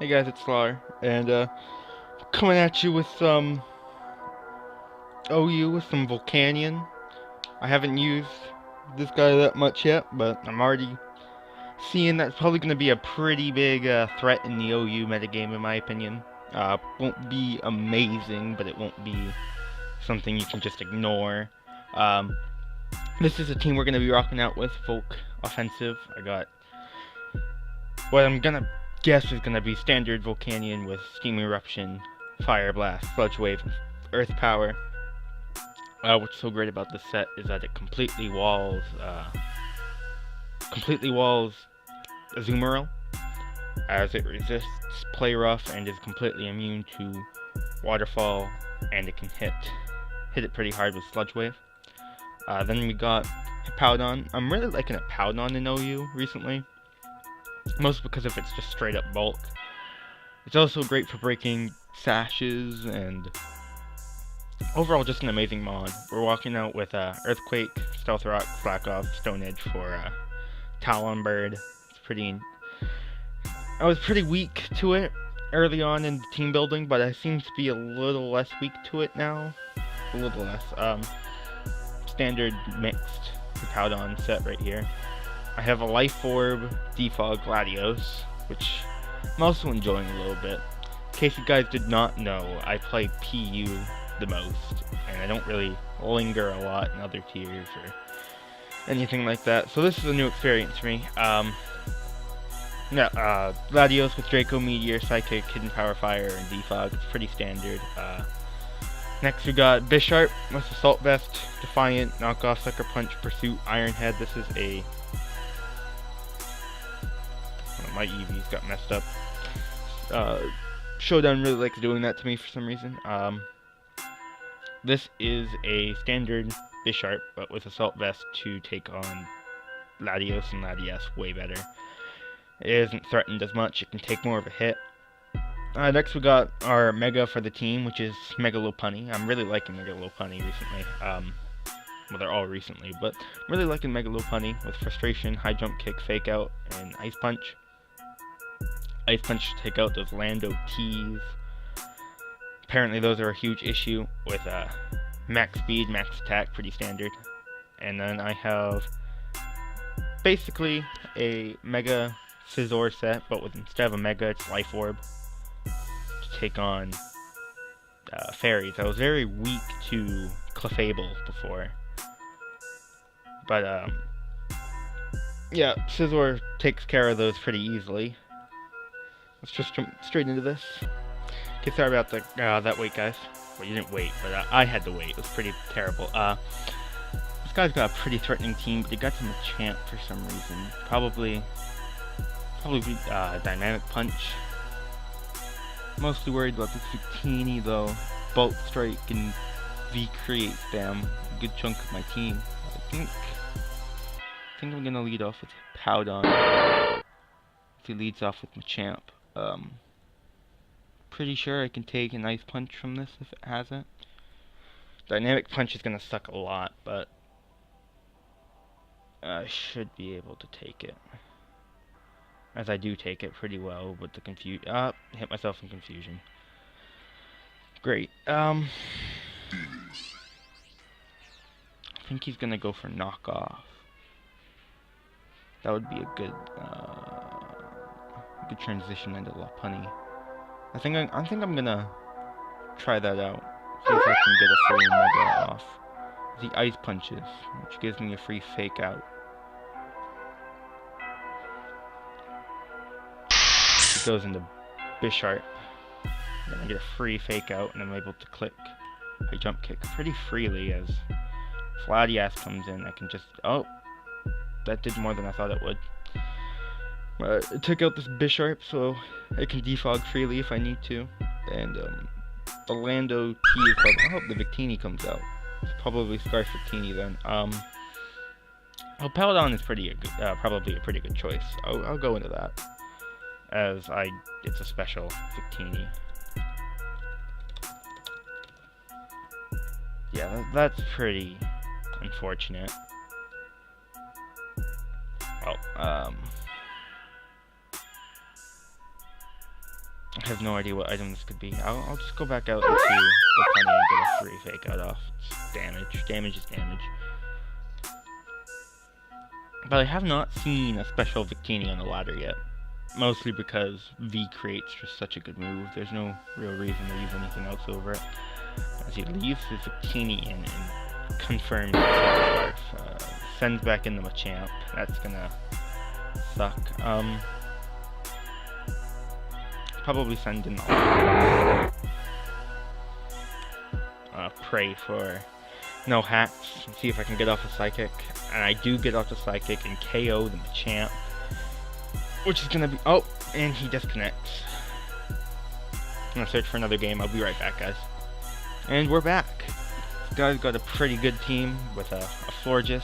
Hey guys, it's Slar, and coming at you with some OU with some Volcanion. I haven't used this guy that much yet, but I'm already seeing that's probably going to be a pretty big threat in the OU metagame, in my opinion. Won't be amazing, but it won't be something you can just ignore. Um, this is a team we're going to be rocking out with, Volk Offensive. I got what I'm going to guess is going to be standard Volcanion with Steam Eruption, Fire Blast, Sludge Wave, Earth Power. What's so great about this set is that it completely walls Azumarill, as it resists Play Rough and is completely immune to Waterfall, and it can hit it pretty hard with Sludge Wave. Then we got Hippowdon. I'm really liking Hippowdon in OU recently, mostly because of its just straight up bulk. It's also great for breaking sashes, and overall just an amazing mod. We're walking out with Earthquake, Stealth Rock, Black Off, Stone Edge for Talon Bird. I was pretty weak to it early on in the team building, but I seem to be a little less weak to it now. A little less. Standard mixed Hippowdon set right here. I have a Life Orb, Defog, Gladios, which I'm also enjoying a little bit. In case you guys did not know, I play PU the most, and I don't really linger a lot in other tiers or anything like that, so this is a new experience for me. Gladios with Draco, Meteor, Psychic, Hidden Power Fire, and Defog. It's pretty standard. Next we got Bisharp with Assault Vest, Defiant, Knockoff, Sucker Punch, Pursuit, Iron Head. This is a... Oh, my EVs got messed up. Showdown really likes doing that to me for some reason. This is a standard Bisharp, but with Assault Vest to take on Latios, and Latias way better. It isn't threatened as much, it can take more of a hit. Next we got our Mega for the team, which is Mega Lopunny. I'm really liking Mega Lopunny recently. Well, they're all recently, but I'm really liking Mega Lopunny with Frustration, High Jump Kick, Fake Out, and Ice Punch. Ice Punch to take out those Lando T's. Apparently those are a huge issue with max speed, max attack, pretty standard. And then I have basically a Mega Scizor set, but instead of a Mega, it's Life Orb to take on fairies. I was very weak to Clefable before, but yeah, Scizor takes care of those pretty easily. Let's just jump straight into this. Okay, sorry about that wait, guys. Well, you didn't wait, but I had to wait. It was pretty terrible. This guy's got a pretty threatening team, but he got some Machamp for some reason. Probably Dynamic Punch. Mostly worried about this Victini though. Bulk Strike and V-Create spam a good chunk of my team. I think I'm gonna lead off with Powdon. If he leads off with Machamp. Pretty sure I can take an Ice Punch from this if it hasn't. Dynamic Punch is gonna suck a lot, but I should be able to take it. As I do take it pretty well with the hit myself in confusion. Great. I think he's gonna go for Knockoff. That would be a good transition into Lopunny. I think I'm gonna try that out. See if I can get a free Mega off the Ice Punches, which gives me a free Fake Out. It goes into Bisharp. Then I get a free Fake Out, and I'm able to click High Jump Kick pretty freely as Latias comes in. I can just... Oh! That did more than I thought it would. It took out this Bisharp, so I can defog freely if I need to. And the Lando T is probably... I hope the Victini comes out. It's probably Scarf Victini then. Well, Paladon is probably a pretty good choice. I'll go into that. As it's a special Victini. Yeah, that's pretty unfortunate. Well, I have no idea what item this could be. I'll just go back out into Volcanion and get a free fake out off. It's damage. Damage is damage. But I have not seen a special Victini on the ladder yet. Mostly because V creates just such a good move. There's no real reason to use anything else over it. As he leaves his Victini in and confirms his Scarf. Sends back in the Machamp. That's gonna suck. Probably send in pray for no hacks and see if I can get off a Psychic. And I do get off the Psychic and KO the Machamp. Which is gonna be... Oh! And he disconnects. I'm gonna search for another game. I'll be right back, guys. And we're back. This guy's got a pretty good team with a Florges.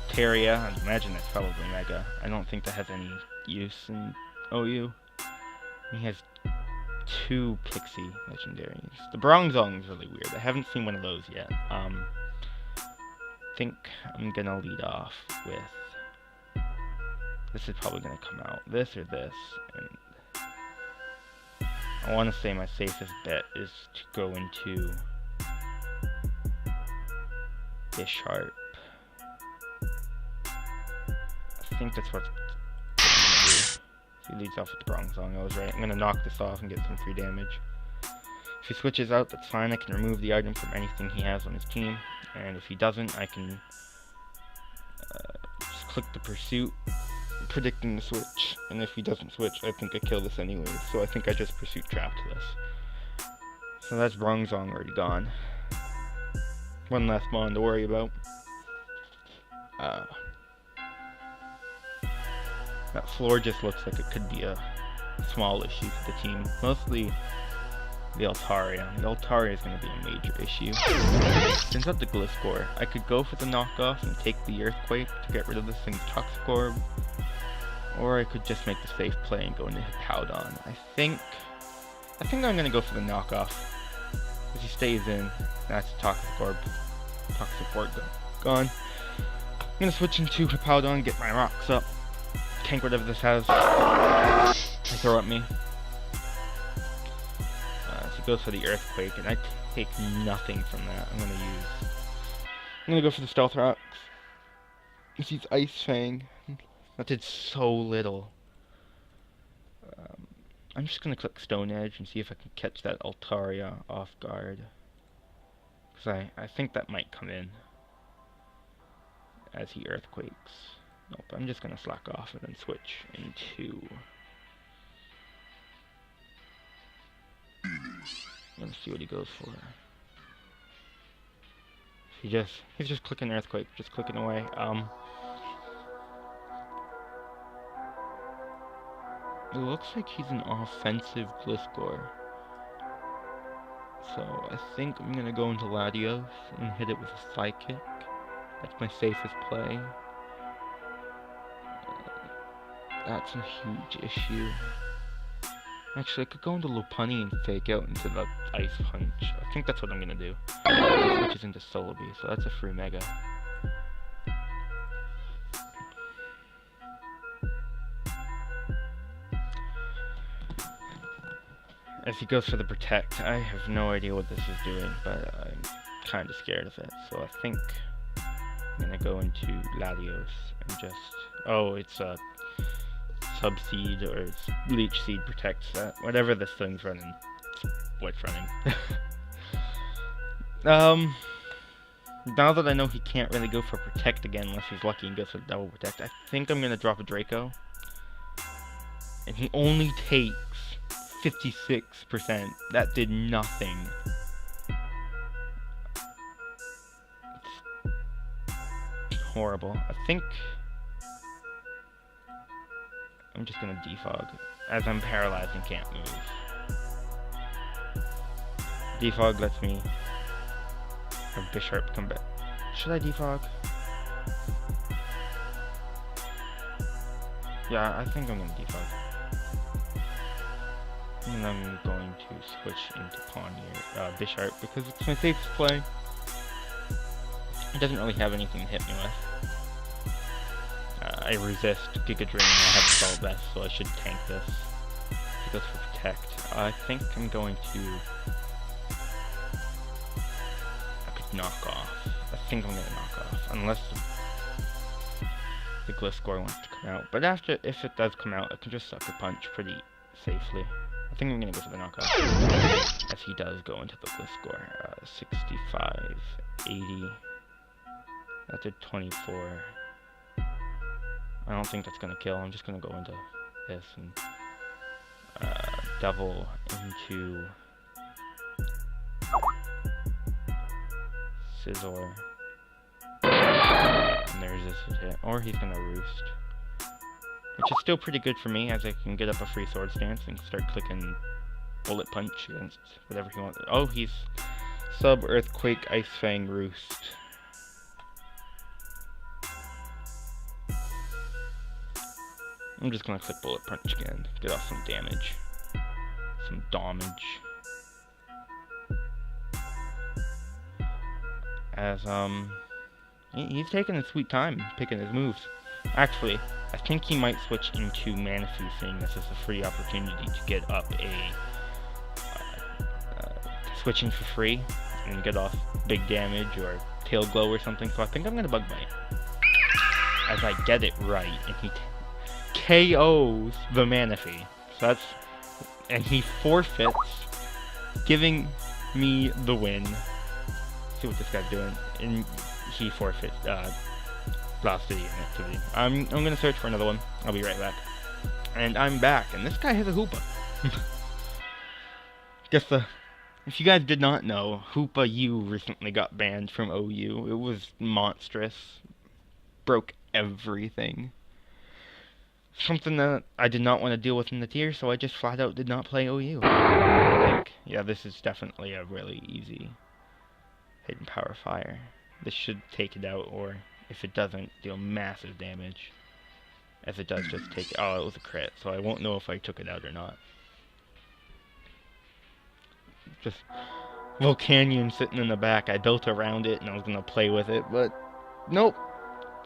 Terria. I imagine that's probably Mega. I don't think that has any use in OU. He has 2 Pixie legendaries. The Bronzong is really weird. I haven't seen one of those yet. I think I'm gonna lead off with... This is probably gonna come out. This or this. And I want to say my safest bet is to go into Bisharp. I think that's what he leads off with the Bronzong. I was right. I'm gonna knock this off and get some free damage. If he switches out, that's fine. I can remove the item from anything he has on his team. And if he doesn't, I can just click the Pursuit, predicting the switch. And if he doesn't switch, I think I kill this anyway. So I think I just Pursuit trapped this. So that's Bronzong already gone. One less mon to worry about. That floor just looks like it could be a small issue for the team. Mostly the Altaria. The Altaria is going to be a major issue. Since that's the Gliscor, I could go for the knockoff and take the Earthquake to get rid of this thing's Toxic Orb. Or I could just make the safe play and go into Hippowdon. I think I'm going to go for the knockoff. If he stays in, that's Toxic Orb. Toxic Orb gone. I'm going to switch into Hippowdon, get my rocks up. Tank whatever this has. They throw at me. So it goes for the Earthquake, and I take nothing from that. I'm gonna go for the Stealth Rocks. This is Ice Fang. That did so little. I'm just gonna click Stone Edge and see if I can catch that Altaria off guard. Because I think that might come in as he Earthquakes. Nope, I'm just gonna slack off and then switch into... Let's see what he goes for. He's just clicking Earthquake, just clicking away. It looks like he's an offensive Gliscor. So I think I'm gonna go into Latios and hit it with a Psychic. That's my safest play. That's a huge issue. Actually, I could go into Lopunny and fake out into the Ice Punch. I think that's what I'm gonna do. Which is into Celebi, so that's a free Mega. As he goes for the Protect, I have no idea what this is doing, but I'm kind of scared of it. So I think I'm gonna go into Latios and just... Oh, it's a Subseed or it's Leech Seed protects that. Whatever this thing's running, it's what's running. Now that I know he can't really go for Protect again unless he's lucky and goes for Double Protect, I think I'm gonna drop a Draco. And he only takes 56%. That did nothing. It's horrible. I think I'm just gonna defog, as I'm paralyzed and can't move. Defog lets me have Bisharp come back. Should I defog? Yeah, I think I'm gonna defog. And I'm going to switch into Bisharp because it's my safest play. It doesn't really have anything to hit me with. I resist Giga Drain, I have Assault Vest, so I should tank this. goes for Protect. I think I'm going to... I could knock off. I think I'm going to knock off. Unless the Gliscor wants to come out. But after, if it does come out, I can just Sucker Punch pretty safely. I think I'm going to go for the knockoff. As he does go into the Gliscor. 65, 80. That's a 24. I don't think that's going to kill. I'm just going to go into this and Devil into Scizor. And there's this hit. Or he's going to Roost. Which is still pretty good for me, as I can get up a free Sword Stance and start clicking Bullet Punch against whatever he wants. Oh, he's Sub Earthquake Ice Fang Roost. I'm just gonna click Bullet Punch again, get off some damage. Some damage. As, he's taking his sweet time picking his moves. Actually, I think he might switch into Manifu, seeing this as a free opportunity to get up a, switching for free, and get off big damage or Tail Glow or something, so I think I'm gonna Bug Bite. As I get it right, and he KOs the Manaphy. So that's, and he forfeits, giving me the win. See what this guy's doing, and he forfeits. Lost the activity. I'm gonna search for another one. I'll be right back. And I'm back, and this guy has a Hoopa. If you guys did not know, Hoopa U recently got banned from OU. It was monstrous. Broke everything. Something that I did not want to deal with in the tier, so I just flat out did not play OU. I think, yeah, this is definitely a really easy Hidden Power Fire. This should take it out, or if it doesn't, deal massive damage. As it does just take... Oh, it was a crit, so I won't know if I took it out or not. Just Volcanion sitting in the back. I built around it, and I was going to play with it, but nope.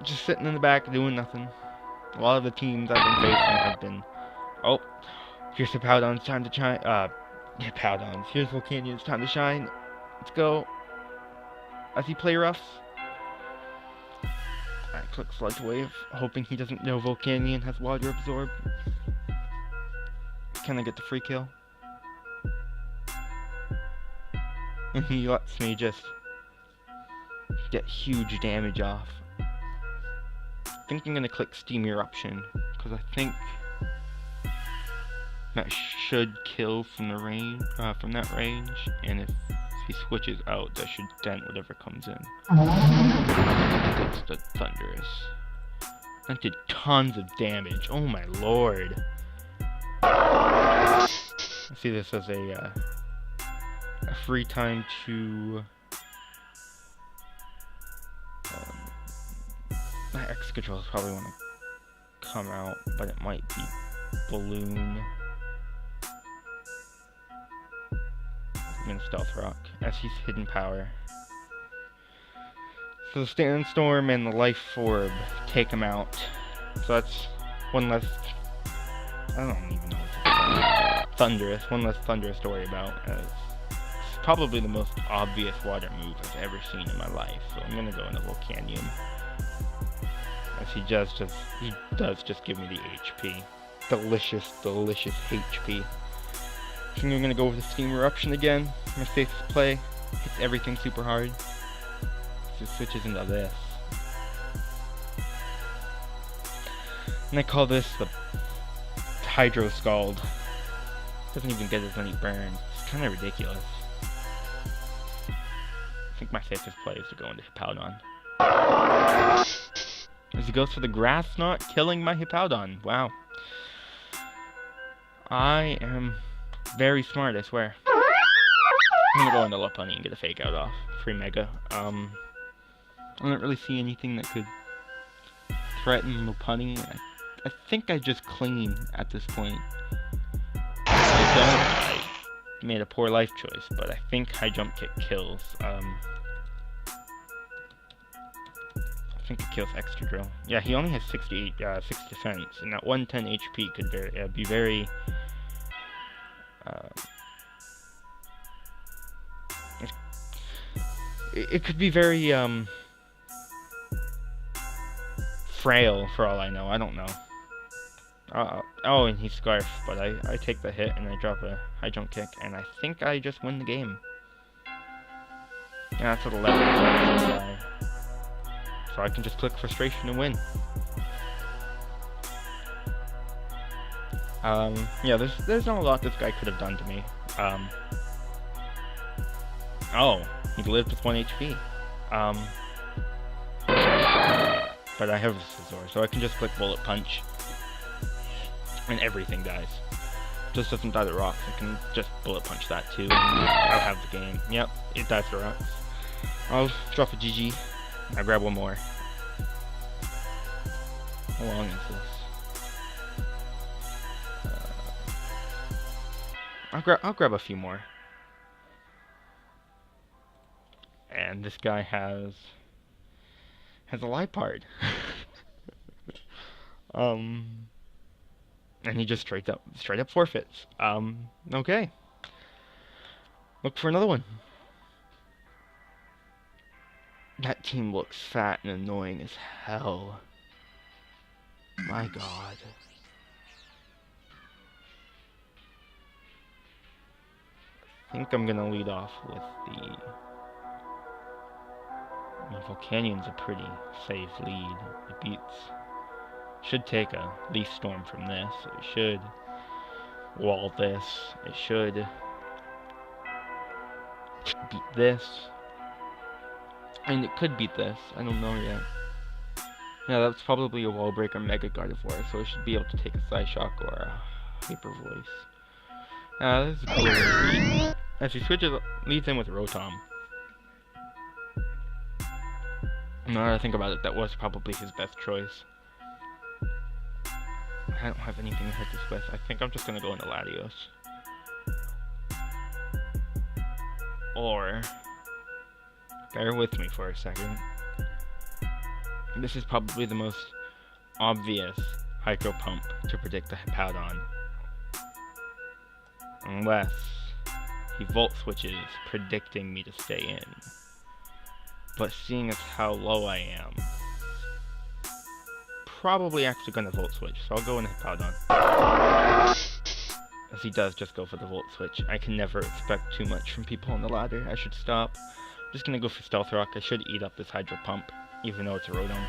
Just sitting in the back doing nothing. A lot of the teams I've been facing have been... Oh, here's the Powdon, it's time to shine. Powdons. Here's Volcanion, it's time to shine. Let's go. As he play roughs. I click Sludge Wave, hoping he doesn't know Volcanion has Water Absorb. Can I get the free kill? And he lets me just get huge damage off. I think I'm gonna click Steam Eruption, because I think that should kill from the range, from that range, and if he switches out, that should dent whatever comes in. It's the Thunderous. That did tons of damage. Oh my lord! I see this as a free time to. My X controls probably want to come out, but it might be Balloon. I'm gonna Stealth Rock as he's Hidden Power. So the Sandstorm and the Life Orb take him out. So that's one less. I don't even know what to call it. Thunderous. One less Thunderous to worry about. As it's probably the most obvious water move I've ever seen in my life. So I'm gonna go into Volcanion. As he does just give me the HP. Delicious, delicious HP. I think I'm gonna go with the Steam Eruption again. My safest play. Hits everything super hard. So it switches into this. And I call this the Hydro Scald. Doesn't even get as many burns. It's kinda ridiculous. I think my safest play is to go into Hippowdon. As he goes for the Grass Knot, killing my Hippowdon. Wow. I am very smart, I swear. I'm gonna go into Lopunny and get a Fake Out off. Free Mega. I don't really see anything that could threaten Lopunny. I think I just clean at this point. If I don't, I made a poor life choice, but I think High Jump Kick kills. I think it kills Extra Drill. Yeah, he only has 6 defense, and that 110 HP could be very It could be very frail for all I know. I don't know. Oh, and he's Scarf, but I take the hit and I drop a high jump kick, and I think I just win the game. Yeah, that's at 11, so I can just click Frustration and win. Yeah, there's not a lot this guy could have done to me. Oh, he lived with 1 HP. But I have a Scizor, so I can just click Bullet Punch, and everything dies. Just doesn't die to rocks. I can just Bullet Punch that too, and I'll have the game. Yep, it dies to rocks. I'll drop a GG. I'll grab one more. How long is this? I'll grab a few more. And this guy has a Liepard. And he just straight up forfeits. Okay. Look for another one. That team looks fat and annoying as hell. My god. I think I'm gonna lead off with the... I mean, Volcanion's a pretty safe lead. It should take a Leaf Storm from this. It should wall this. It should beat this. I mean, it could beat this. I don't know yet. Yeah, that's probably a Wall Breaker Mega Gardevoir, so it should be able to take a Psyshock or a Hyper Voice. This is a cool lead. As he leads in with Rotom. Now that I think about it, that was probably his best choice. I don't have anything to hit this with. I think I'm just gonna go into Latios. Or... bear with me for a second. This is probably the most obvious Hydro Pump to predict the Hippowdon. Unless he Volt Switches, predicting me to stay in. But seeing as how low I am, probably actually gonna Volt Switch, so I'll go into Hippowdon. As he does just go for the Volt Switch. I can never expect too much from people on the ladder. I should stop. I'm just gonna go for Stealth Rock. I should eat up this Hydro Pump, even though it's a Rotom.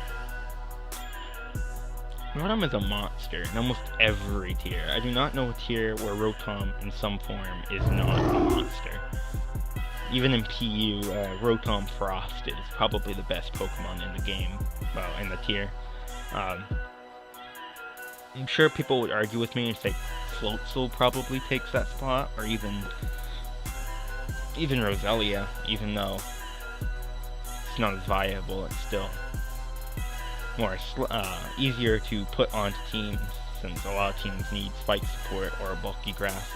Rotom is a monster in almost every tier. I do not know a tier where Rotom in some form is not a monster. Even in PU, Rotom Frost is probably the best Pokemon in the game. Well, in the tier. I'm sure people would argue with me and say Floatzel probably takes that spot, or even Roselia, even though it's not as viable, it's still more easier to put onto teams, since a lot of teams need spike support or a bulky grass.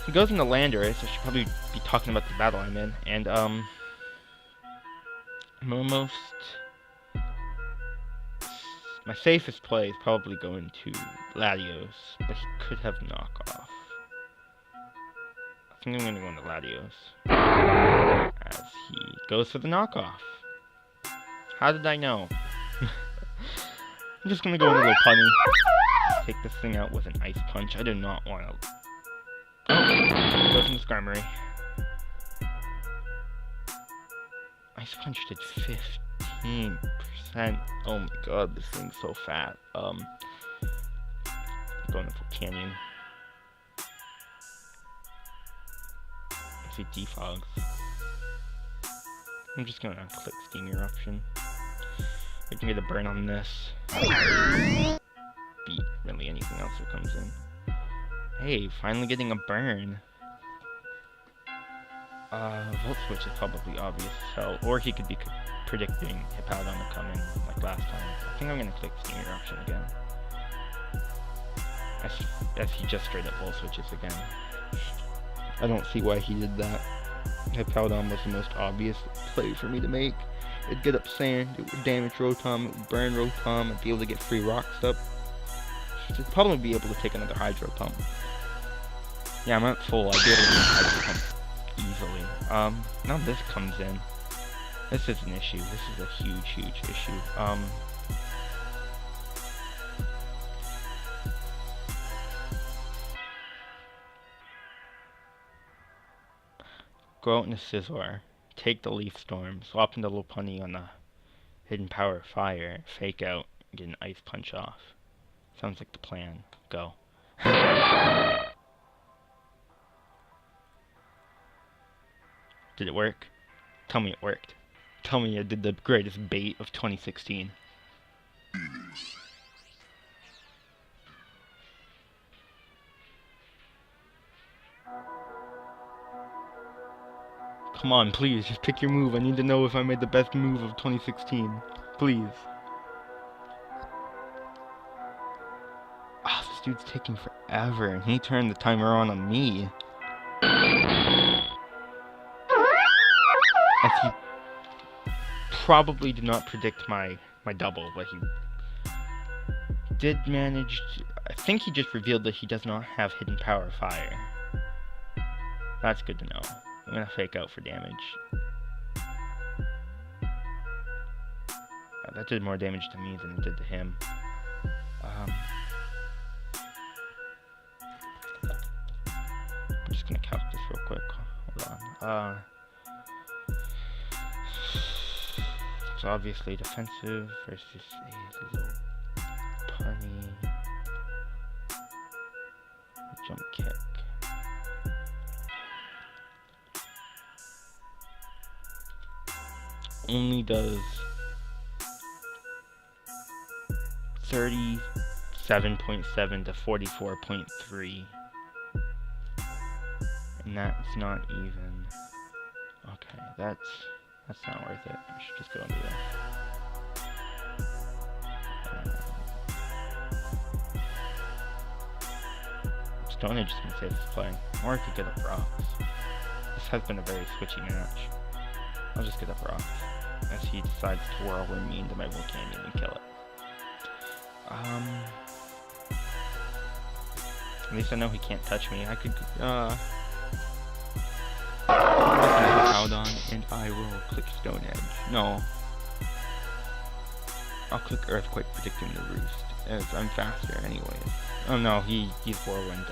He goes into Landorus. I should probably be talking about the battle I'm in, and I'm almost... my safest play is probably going to Latios, but he could have knockoff. I think I'm going to go into Latios, as he goes for the knockoff. How did I know? I'm just going to go into Lopunny, take this thing out with an Ice Punch. I do not want to... oh, he goes into Skarmory. Ice Punch did 15%. Oh my god, this thing's so fat. Going to Volcanion. Let's see, Defogs. I'm just gonna click Steam Eruption. I can get a burn on this. Beat really anything else that comes in. Hey, finally getting a burn. Volt Switch is probably obvious as hell, or he could be predicting Hippowdon to come in like last time. I think I'm gonna click Steam Eruption again. As he just straight up Volt Switches again. I don't see why he did that. Hippowdon was the most obvious play for me to make. It'd get up sand, it would damage Rotom, it would burn Rotom, I'd be able to get free rocks up. Should probably be able to take another Hydro Pump. Yeah, I'm at full. I did it easily. Now this comes in. This is an issue. This is a huge issue. Go out in the Scizor, take the Leaf Storm, swap into Lopunny on the Hidden Power Fire, fake out, get an Ice Punch off. Sounds like the plan. Go. Did it work? Tell me it worked. Tell me I did the greatest bait of 2016. Come on, please, just pick your move. I need to know if I made the best move of 2016. Please. Ah, this dude's taking forever, and he turned the timer on me. As he probably did not predict my double, but he did manage to, I think he just revealed that he does not have Hidden Power Fire. That's good to know. I'm gonna fake out for damage. That did more damage to me than it did to him. I'm just gonna calc this real quick. Hold on. It's obviously defensive versus a little punny. Jump kick. Only does 37.7 to 44.3, and that's not even. Okay, that's not worth it. I should just go into this. Stone Age is gonna save this play, or I could get up rocks. This has been a very switchy match. I'll just get up rocks as he decides to whirlwind me into my Volcanion and kill it. At least I know he can't touch me. I could, Showdown, and I will click Stone Edge. No. I'll click Earthquake, predicting the roost, as I'm faster anyways. Oh no, he's Whirlwind.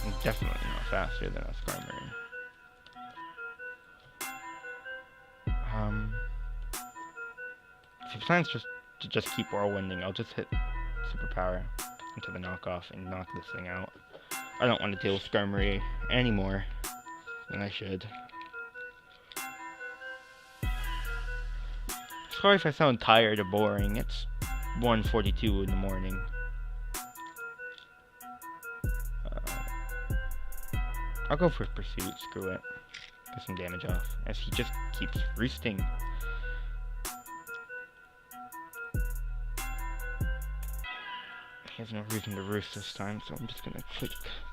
I'm definitely not faster than a Skarmory. If he plans to just keep Whirlwinding, I'll just hit Superpower into the knockoff and knock this thing out. I don't want to deal with Skarmory any more than I should. Sorry if I sound tired or boring. It's 1:42 in the morning. I'll go for Pursuit. Screw it. Get some damage off as he just keeps roosting. He has no reason to roost this time, so I'm just gonna click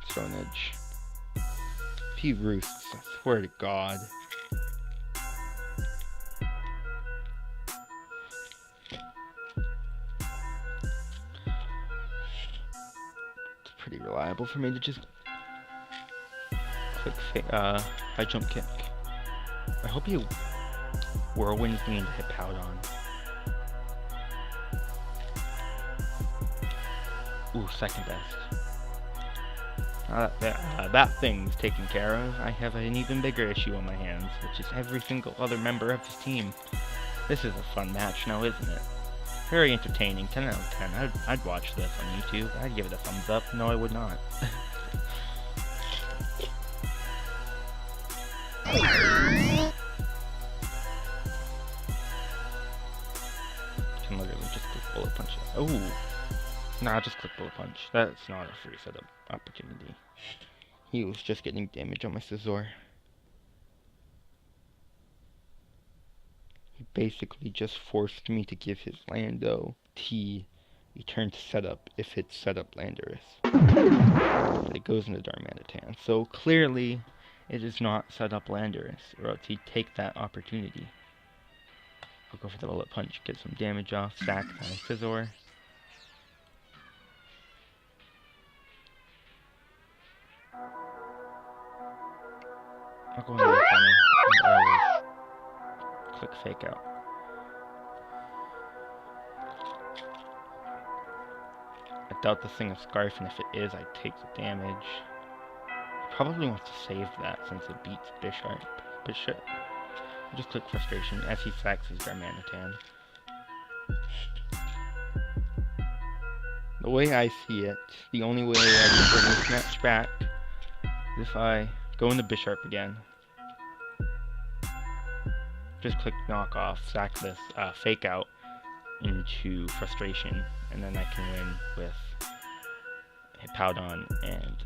Stone Edge. If he roosts, I swear to God. It's pretty reliable for me to just click high jump kick. I hope he whirlwinds me into hit Powdon. Ooh, second best. That thing's taken care of. I have an even bigger issue on my hands, which is every single other member of his team. This is a fun match now, isn't it? Very entertaining. 10 out of 10. I'd watch this on YouTube. I'd give it a thumbs up. No, I would not. Can literally just click bullet punch it. Oh. Nah, just click bullet punch. That's not a free setup opportunity. He was just getting damage on my Scizor. He basically just forced me to give his Lando T a turn to setup if it's setup Landorus. But it goes into Darmanitan. So clearly it is not setup Landorus, or else he'd take that opportunity. I'll go for the bullet punch, get some damage off, sack my Scizor. I'll go into the funny, and I will click fake out. I doubt this thing is Scarf, and if it is, I take the damage. Probably wants to save that since it beats Bisharp. Bishop. I'll just click Frustration as he sacks his Darmanitan. The way I see it, the only way I can bring this match back is if I go into Bisharp again. Just click Knock Off, sack this Fake Out into Frustration, and then I can win with Hippowdon and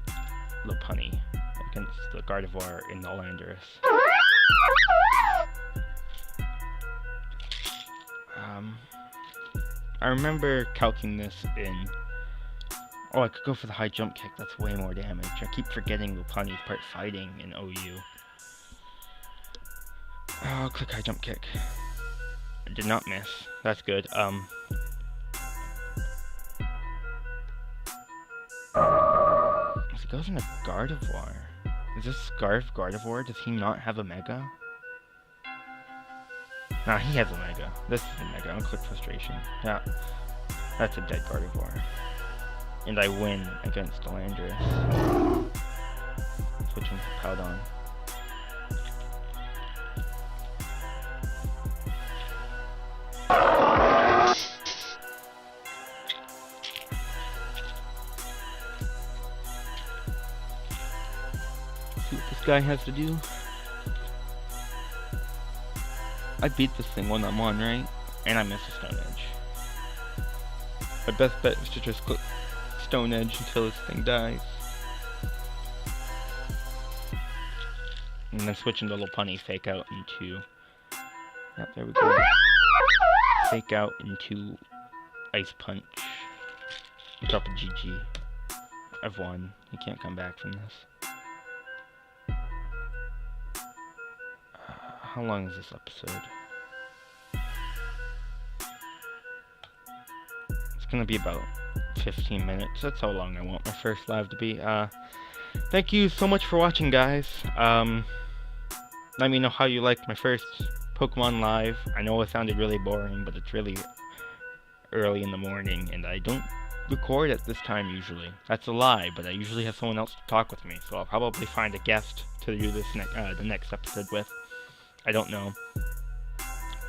Lopunny against the Gardevoir in the Landorus. I remember calcing this in... Oh, I could go for the high jump kick, that's way more damage. I keep forgetting Lopunny's part fighting in OU. I'll click high jump kick. I did not miss. That's good. So he goes into Gardevoir. Is this Scarf Gardevoir? Does he not have a Mega? Nah, he has a Mega. This is a Mega. I'll click Frustration. Yeah. That's a dead Gardevoir. And I win against the Landorus. Switching to Powdon. See what this guy has to do. I beat this thing one-on-one, right? And I missed a Stone Edge. My best bet is to just click Stone Edge until this thing dies. And then switch into Lopunny, Fake Out into... Yep, there we go. Fake Out into Ice Punch. Drop a GG. I've won. You can't come back from this. How long is this episode? It's gonna be about 15 minutes. That's how long I want my first live to be. Thank you so much for watching, guys. Let me know how you liked my first Pokemon live. I know it sounded really boring, but it's really early in the morning, and I don't record at this time usually. That's a lie, but I usually have someone else to talk with me, so I'll probably find a guest to do this the next episode with. I don't know.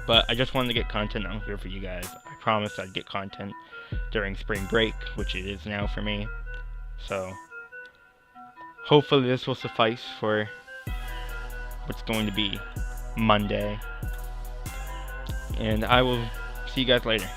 But I just wanted to get content out here for you guys. I promised I'd get content during spring break, which it is now for me. So, hopefully this will suffice for what's going to be Monday. And I will see you guys later.